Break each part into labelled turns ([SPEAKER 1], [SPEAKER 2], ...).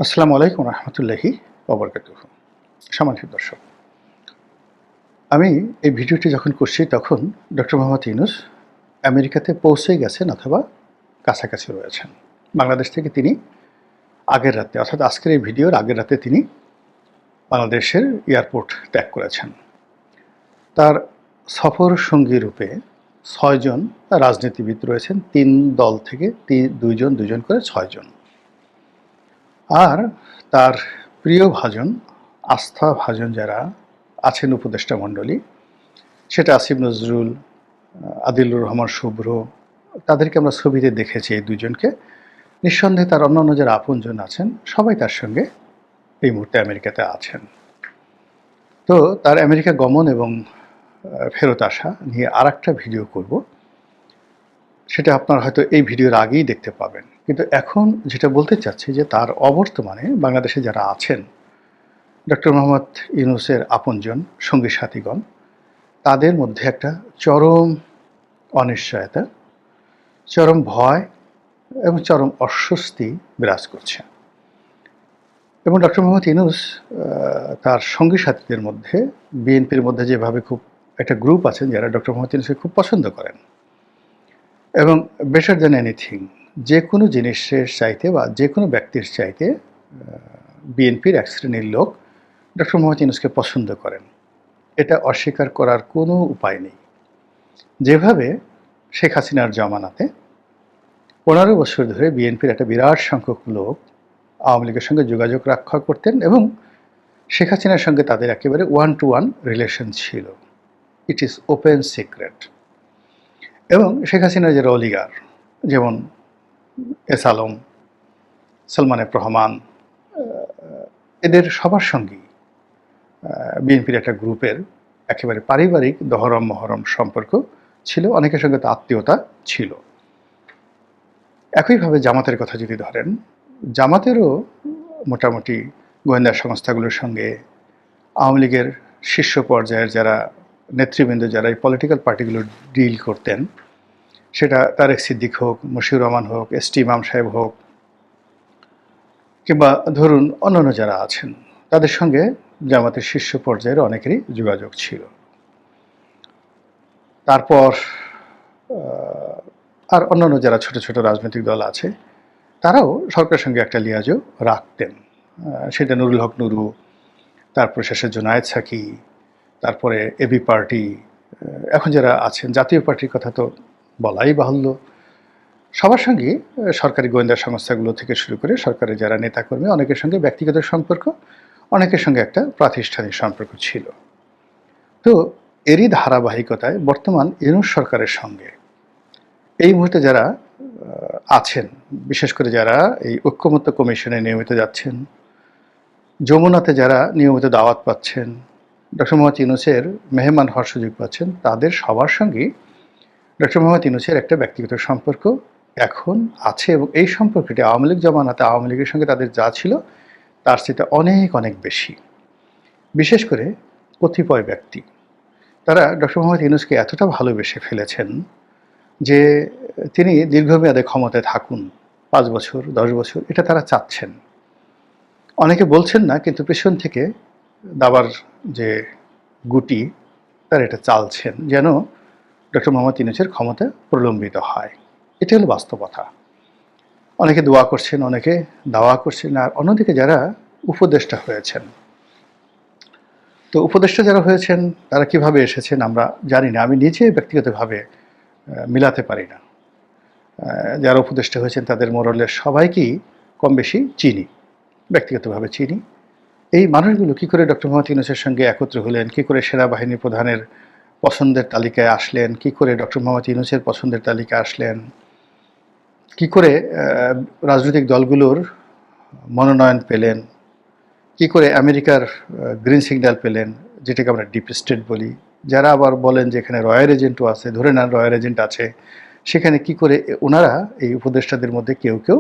[SPEAKER 1] আসসালামু আলাইকুম রহমতুল্লাহি ওবরকাতুহু। সম্মানিত দর্শক, আমি এই ভিডিওটি যখন করছি তখন ডক্টর মোহাম্মদ ইউনূস আমেরিকাতে পৌঁছে গেছেন অথবা কাছাকাছি রয়েছেন। বাংলাদেশ থেকে তিনি আগের রাতে অর্থাৎ আজকের এই ভিডিওর আগের রাতে তিনি বাংলাদেশের এয়ারপোর্ট ত্যাগ করেছেন। তার সফর সঙ্গী রূপে ৬ জন রাজনীতিবিদ রয়েছেন, ৩ দল থেকে দুজন করে ৬ জন। আর তার প্রিয় ভাজন, আস্থা ভাজন যারা আছেন উপদেষ্টা মণ্ডলী, সেটা আসিফ নজরুল, আদিলুর রহমান শুভ্র, তাদেরকে আমরা ছবিতে দেখেছি এই দুজনকে। নিঃসন্দেহে তার অন্যান্য যারা আপনজন আছেন সবাই তার সঙ্গে এই মুহূর্তে আমেরিকাতে আছেন। তো তার আমেরিকা গমন এবং ফেরত আসা নিয়ে আর একটা ভিডিও করব, সেটা আপনারা হয়তো এই ভিডিওর আগেই দেখতে পাবেন। কিন্তু এখন যেটা বলতে চাচ্ছি যে তার অবর্তমানে বাংলাদেশে যারা আছেন, ডক্টর মোহাম্মদ ইউনূসের আপনজন সঙ্গী সাথীগণ, তাদের মধ্যে একটা চরম অনিশ্চয়তা, চরম ভয় এবং চরম অস্বস্তি বিরাজ করছে। এবং ডক্টর মোহাম্মদ ইউনূস তার সঙ্গী সাথীদের মধ্যে বিএনপির মধ্যে যেভাবে খুব একটা গ্রুপ আছেন যারা ডক্টর মোহাম্মদ ইউনূসকে খুব পছন্দ করেন এবং বেটার দ্যান এনিথিং, যে কোনো জিনিসের চাইতে বা যে কোনো ব্যক্তির চাইতে বিএনপির এক শ্রেণীর লোক ডক্টর মোহাম্মদ ইউনূসকে পছন্দ করেন, এটা অস্বীকার করার কোনো উপায় নেই। যেভাবে শেখ হাসিনার জমানাতে ১৫ বছর ধরে বিএনপির একটা বিরাট সংখ্যক লোক আওয়ামী লীগের সঙ্গে যোগাযোগ রক্ষা করতেন এবং শেখ হাসিনার সঙ্গে তাদের একেবারে 1-to-1 রিলেশন ছিল, ইট ইজ ওপেন সিক্রেট। এবং শেখ হাসিনার যারা অলিগার, যেমন এস আলম, সালমান এফ রহমান, এদের সবার সঙ্গেই বিএনপির একটা গ্রুপের একেবারে পারিবারিক দহরম মহরম সম্পর্ক ছিল, অনেকের সঙ্গে তো আত্মীয়তা ছিল। একইভাবে জামাতের কথা যদি ধরেন, জামাতেরও মোটামুটি গোয়েন্দা সংস্থাগুলোর সঙ্গে আওয়ামী লীগের শীর্ষ পর্যায়ের যারা নেতৃবৃন্দ, যারা এই পলিটিক্যাল পার্টিগুলো ডিল করতেন, সেটা তারেক সিদ্দিক হোক, মশিউর রহমান হোক, এস.টি. ইমাম সাহেব হোক, কিংবা ধরুন অন্যান্য যারা আছেন, তাদের সঙ্গে জামাতের শীর্ষ পর্যায়ের অনেকেরই যোগাযোগ ছিল। তারপর আর অন্যান্য যারা ছোট ছোট রাজনৈতিক দল আছে, তারাও সরকারের সঙ্গে একটা লিয়াজও রাখতেন। সেটা নুরুল হক নুরু, তারপরে শেষে জুনায়েদ সাকি, তারপরে এবি পার্টি, এখন যারা আছেন জাতীয় পার্টির কথা তো বলাই বাহুল্য, সবার সঙ্গে সরকারি গোয়েন্দা সংস্থাগুলো থেকে শুরু করে সরকারের যারা নেতাকর্মী, অনেকের সঙ্গে ব্যক্তিগত সম্পর্ক, অনেকের সঙ্গে একটা প্রাতিষ্ঠানিক সম্পর্ক ছিল। তো এরই ধারাবাহিকতায় বর্তমান ইউনূস সরকারের সঙ্গে এই মুহূর্তে যারা আছেন, বিশেষ করে যারা এই ঐক্যমত্য কমিশনে নিয়মিত যাচ্ছেন, যমুনাতে যারা নিয়মিত দাওয়াত পাচ্ছেন, ডক্টর মোহাম্মদ ইউনূসের মেহমান হওয়ার সুযোগ পাচ্ছেন, তাদের সবার সঙ্গেই ডক্টর মোহাম্মদ ইউনূসের একটা ব্যক্তিগত সম্পর্ক এখন আছে এবং এই সম্পর্কটি আওয়ামী লীগ জমানাতে আওয়ামী লীগের সঙ্গে তাদের যা ছিল তার চেয়ে অনেক অনেক বেশি। বিশেষ করে কতিপয় ব্যক্তি, তারা ডক্টর মোহাম্মদ ইউনূসকে এতটা ভালোবেসে ফেলেছেন যে তিনি দীর্ঘমেয়াদে ক্ষমতায় থাকুন, ৫ বছর ১০ বছর, এটা তারা চাচ্ছেন। অনেকে বলছেন না, কিন্তু পেছন থেকে দাবার যে গুটি, তারা এটা চালছেন যেন ডক্টর মোহাম্মদ ইউনূসের ক্ষমতা প্রলম্বিত হয়। এটা হলো বাস্তবতা। অনেকে দোয়া করছেন, অনেকে দাওয়া করছেন। আর অন্যদিকে যারা উপদেষ্টা হয়েছেন, তো উপদেষ্টা যারা হয়েছেন তারা কিভাবে এসেছেন আমরা জানি না, আমি নিজে ব্যক্তিগতভাবে মিলাতে পারি না। যারা উপদেষ্টা হয়েছেন তাদের মোরলের সবাইকেই কম বেশি চিনি, ব্যক্তিগতভাবে চিনি। এই মানুষগুলো কী করে ডক্টর মোহাম্মদ ইউনূসের সঙ্গে একত্র হলেন, কী করে সেনাবাহিনী প্রধানের পছন্দের তালিকায় আসলেন, কী করে ডক্টর মোহাম্মদ ইউনূসের পছন্দের তালিকায় আসলেন, কী করে রাজনৈতিক দলগুলোর মনোনয়ন পেলেন, কী করে আমেরিকার গ্রিন সিগন্যাল পেলেন, যেটাকে আমরা ডিপ স্টেট বলি। যারা আবার বলেন যে এখানে রয়্যাল এজেন্টও আছে, ধরে নেন রয়্যাল এজেন্ট আছে, সেখানে কি করে ওনারা এই উপদেষ্টাদের মধ্যে কেউ কেউ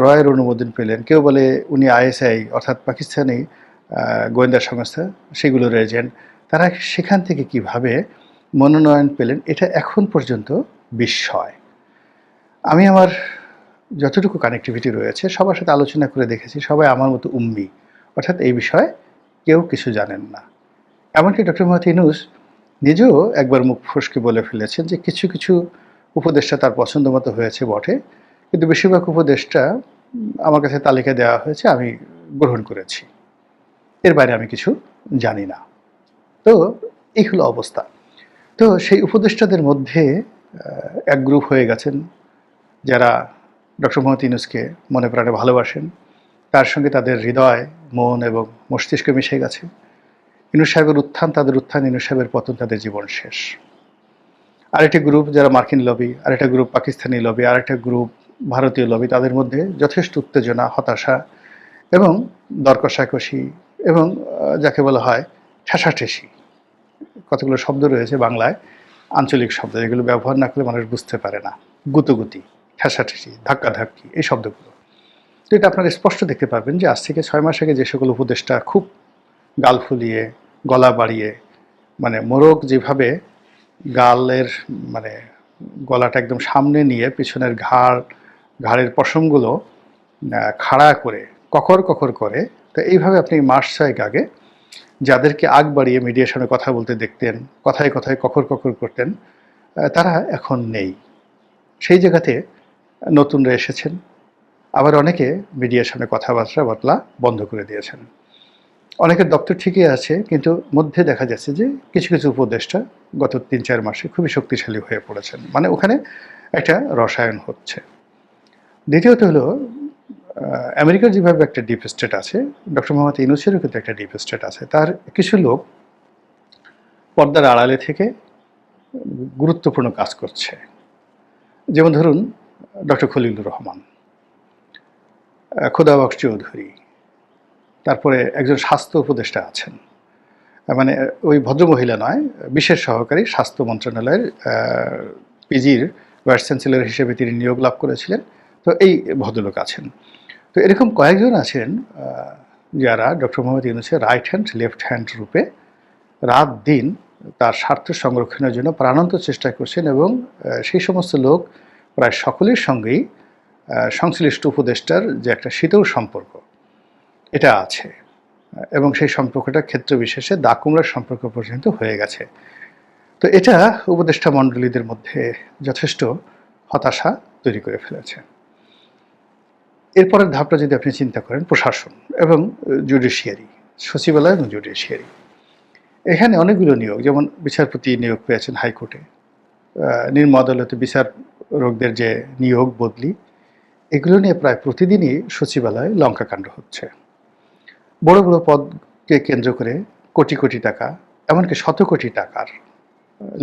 [SPEAKER 1] রয়ের অনুমোদন পেলেন, কেউ বলে উনি আইএসআই অর্থাৎ পাকিস্তানি গোয়েন্দা সংস্থা সেগুলোর এজেন্ট, তারা সেখান থেকে কিভাবে মনোনয়ন পেলেন, এটা এখন পর্যন্ত বিস্ময়। আমি আমার যতটুকু কানেক্টিভিটি রয়েছে সবার সাথে আলোচনা করে দেখেছি, সবাই আমার মতো উম্মি, অর্থাৎ এই বিষয়ে কেউ কিছু জানেন না। এমনকি ডক্টর মোহাম্মদ ইউনূস নিজেও একবার মুখ ফসকে বলে ফেলেছেন যে কিছু কিছু উপদেষ্টা তার পছন্দ মতো হয়েছে বটে, কিন্তু বেশিরভাগ উপদেষ্টা আমার কাছে তালিকা দেওয়া হয়েছে, আমি গ্রহণ করেছি, এর বাইরে আমি কিছু জানি না। তো এই হলো অবস্থা। তো সেই উপদেষ্টাদের মধ্যে এক গ্রুপ হয়ে গেছেন যারা ডক্টর মোহাম্মদ ইউনূসকে মনে প্রাণে ভালোবাসেন, তার সঙ্গে তাদের হৃদয়, মন এবং মস্তিষ্ক মিশে গেছে। ইউনূস সাহেবের উত্থান তাদের উত্থান, ইউনূস সাহেবের পতন তাদের জীবন শেষ। আরেকটি গ্রুপ যারা মার্কিন লবি, আরেকটা গ্রুপ পাকিস্তানি লবি, আরেকটা গ্রুপ ভারতীয় লবি, তাদের মধ্যে যথেষ্ট উত্তেজনা, হতাশা এবং দর কষাকষি এবং যাকে বলা হয় ঠেসাঠেসি, কতগুলো শব্দ রয়েছে বাংলায়, আঞ্চলিক শব্দ, যেগুলো ব্যবহার না করলে মানুষ বুঝতে পারে না। গুতোগুতি, ঠেসাঠেসি, ধাক্কাধাক্কি, এই শব্দগুলো। তো এটা আপনারা স্পষ্ট দেখতে পারবেন যে আজ থেকে 6 মাস আগে যে সকল উপদেষ্টা খুব গাল ফুলিয়ে, গলা বাড়িয়ে, মানে মোরগ যেভাবে গালের মানে গলাটা একদম সামনে নিয়ে পিছনের ঘাড়ের পশমগুলো খাড়া করে ককর ককর করে, তো এইভাবে আপনি মাস 6 আগে যাদেরকে আগ বাড়িয়ে মিডিয়ার সামনে কথা বলতে দেখতেন, কথায় কথায় ককর ককর করতেন, তারা এখন নেই। সেই জায়গাতে নতুনরা এসেছেন, আবার অনেকে মিডিয়ার সামনে কথাবার্তা বলা বন্ধ করে দিয়েছেন। অনেকের দপ্তর ঠিকই আছে, কিন্তু মধ্যে দেখা যাচ্ছে যে কিছু কিছু উপদেষ্টা গত 3-4 মাসে খুবই শক্তিশালী হয়ে পড়েছেন, মানে ওখানে একটা রসায়ন হচ্ছে। দ্বিতীয়ত হলো আমেরিকার যেভাবে একটা ডিপ স্টেট আছে, ডক্টর মোহাম্মদ ইউনূসেরও কিন্তু একটা ডিপ স্টেট আছে। তার কিছু লোক পর্দার আড়ালে থেকে গুরুত্বপূর্ণ কাজ করছে। যেমন ধরুন ডক্টর খলিলুর রহমান, খোদাবক্স চৌধুরী, তারপরে একজন স্বাস্থ্য উপদেষ্টা আছেন, মানে ওই ভদ্রমহিলা নয়, বিশেষ সহকারী স্বাস্থ্য মন্ত্রণালয়ের পিজির ভাইস চ্যান্সেলর হিসেবে তিনি নিয়োগ লাভ করেছিলেন। তো এই ভদ্রলোক আছেন। তো এরকম কয়েকজন আছেন যারা ডক্টর মোহাম্মদ ইউনূসের রাইট হ্যান্ড লেফট হ্যান্ড রূপে রাত দিন তার স্বার্থ সংরক্ষণের জন্য প্রাণান্ত চেষ্টা করছেন, এবং সেই সমস্ত লোক প্রায় সকলের সঙ্গেই সংশ্লিষ্ট উপদেষ্টার যে একটা শীতল সম্পর্ক এটা আছে, এবং সেই সম্পর্কটা ক্ষেত্র বিশেষে দাকুমড়ার সম্পর্ক পর্যন্ত হয়ে গেছে। তো এটা উপদেষ্টা মণ্ডলীদের মধ্যে যথেষ্ট হতাশা তৈরি করে ফেলেছে। এরপরের ধাপটা যদি আপনি চিন্তা করেন, প্রশাসন এবং জুডিশিয়ারি, সচিবালয় এবং জুডিশিয়ারি, এখানে অনেকগুলো নিয়োগ, যেমন বিচারপতি নিয়োগ পেয়েছেন হাইকোর্টে, নিম্ন আদালতে বিচারকদের যে নিয়োগ বদলি, এগুলো নিয়ে প্রায় প্রতিদিনই সচিবালয়ে লঙ্কাকাণ্ড হচ্ছে। বড় বড় পদকে কেন্দ্র করে কোটি কোটি টাকা, এমনকি 100 কোটি টাকার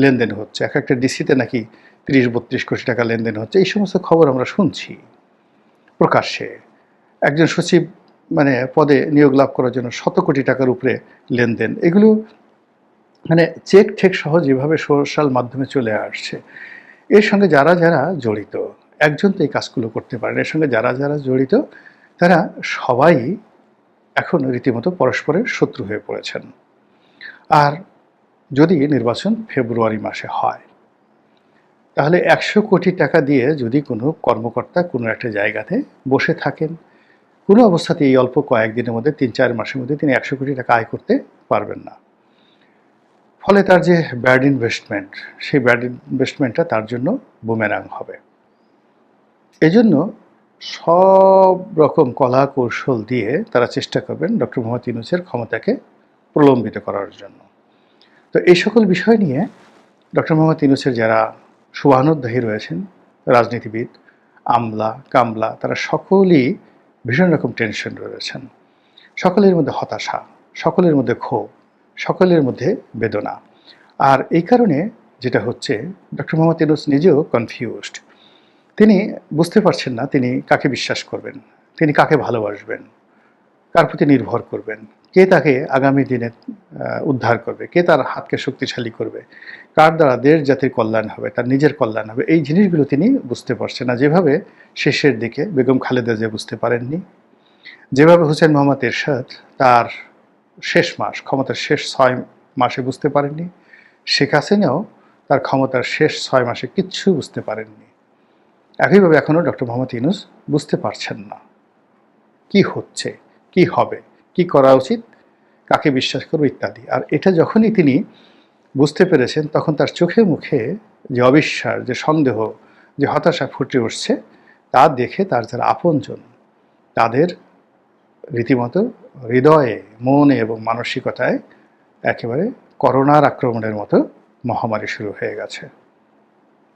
[SPEAKER 1] লেনদেন হচ্ছে। এক একটা ডিসিতে নাকি 30-32 কোটি টাকা লেনদেন হচ্ছে। এই সমস্ত খবর আমরা শুনছি প্রকাশ্যে। একজন সচিব মানে পদে নিয়োগ লাভ করার জন্য 100 কোটি টাকার উপরে লেনদেন, এগুলো মানে চেক ঠেক সহ যেভাবে সোশ্যাল মাধ্যমে চলে আসছে, এর সঙ্গে যারা যারা জড়িত, একজন তো এই কাজগুলো করতে পারেন, এর সঙ্গে যারা যারা জড়িত তারা সবাই এখন রীতিমতো পরস্পরের শত্রু হয়ে পড়েছেন। আর যদি নির্বাচন ফেব্রুয়ারি মাসে হয়, তাহলে 100 কোটি টাকা দিয়ে যদি কোনো কর্মকর্তা কোনো একটা জায়গাতে বসে থাকেন, কোনো অবস্থাতে এই অল্প কয়েকদিনের মধ্যে 3-4 মাসের মধ্যে তিনি 100 কোটি টাকা আয় করতে পারবেন না। ফলে তার যে ব্যাড ইনভেস্টমেন্ট, সেই ব্যাড ইনভেস্টমেন্টটা তার জন্য বুমেরাং হবে। এজন্য সব রকম কলা কৌশল দিয়ে তারা চেষ্টা করবেন ডক্টর মোহাম্মদ ইউনূসের ক্ষমতাকে প্রলম্বিত করার জন্য। তো এই সকল বিষয় নিয়ে ডক্টর মোহাম্মদ ইউনূসের যারা শুভানুধ্যায়ী রয়েছেন রাজনীতিবিদ, আমলা কামলা, তারা সকলেই ভীষণ রকম টেনশন রয়েছেন। সকলের মধ্যে হতাশা, সকলের মধ্যে ক্ষোভ, সকলের মধ্যে বেদনা। আর এই কারণে যেটা হচ্ছে, ডক্টর মোহাম্মদ ইউনূস নিজেও কনফিউজড। তিনি বুঝতে পারছেন না তিনি কাকে বিশ্বাস করবেন, তিনি কাকে ভালোবাসবেন, কার প্রতি নির্ভর করবেন, কে তাকে আগামী দিনে উদ্ধার করবে, কে তার হাতকে শক্তিশালী করবে, কার দ্বারা দেশ জাতির কল্যাণ হবে, তার নিজের কল্যাণ হবে, এই জিনিসগুলো তিনি বুঝতে পারছেন না। যেভাবে শেষের দিকে বেগম খালেদা জিয়া বুঝতে পারেননি, যেভাবে হোসেন মোহাম্মদ এরশাদ তার শেষ মাস, ক্ষমতার শেষ 6 মাসে বুঝতে পারেননি, শেখ হাসিনাও তার ক্ষমতার শেষ 6 মাসে কিচ্ছু বুঝতে পারেননি। একইভাবে এখনও ডক্টর মোহাম্মদ ইউনূস বুঝতে পারছেন না কি হচ্ছে, কি হবে, কি করা উচিত, কাকে বিশ্বাস করবো ইত্যাদি। আর এটা যখনই তিনি বুঝতে পেরেছেন তখন তার চোখে মুখে যে অবিশ্বাস, যে সন্দেহ, যে হতাশা ফুটে উঠছে তা দেখে তার যারা আপনজন তাদের রীতিমতো হৃদয়ে, মনে এবং মানসিকতায় একেবারে করোনার আক্রমণের মতো মহামারী শুরু হয়ে গেছে।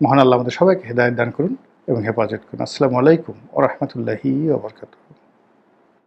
[SPEAKER 1] মহান আল্লাহ আমাদের সবাইকে হেদায়েত দান করুন এবং হেফাজত করুন। আসসালামু আলাইকুম ওয়া রাহমাতুল্লাহি ওয়া বারাকাতুহু।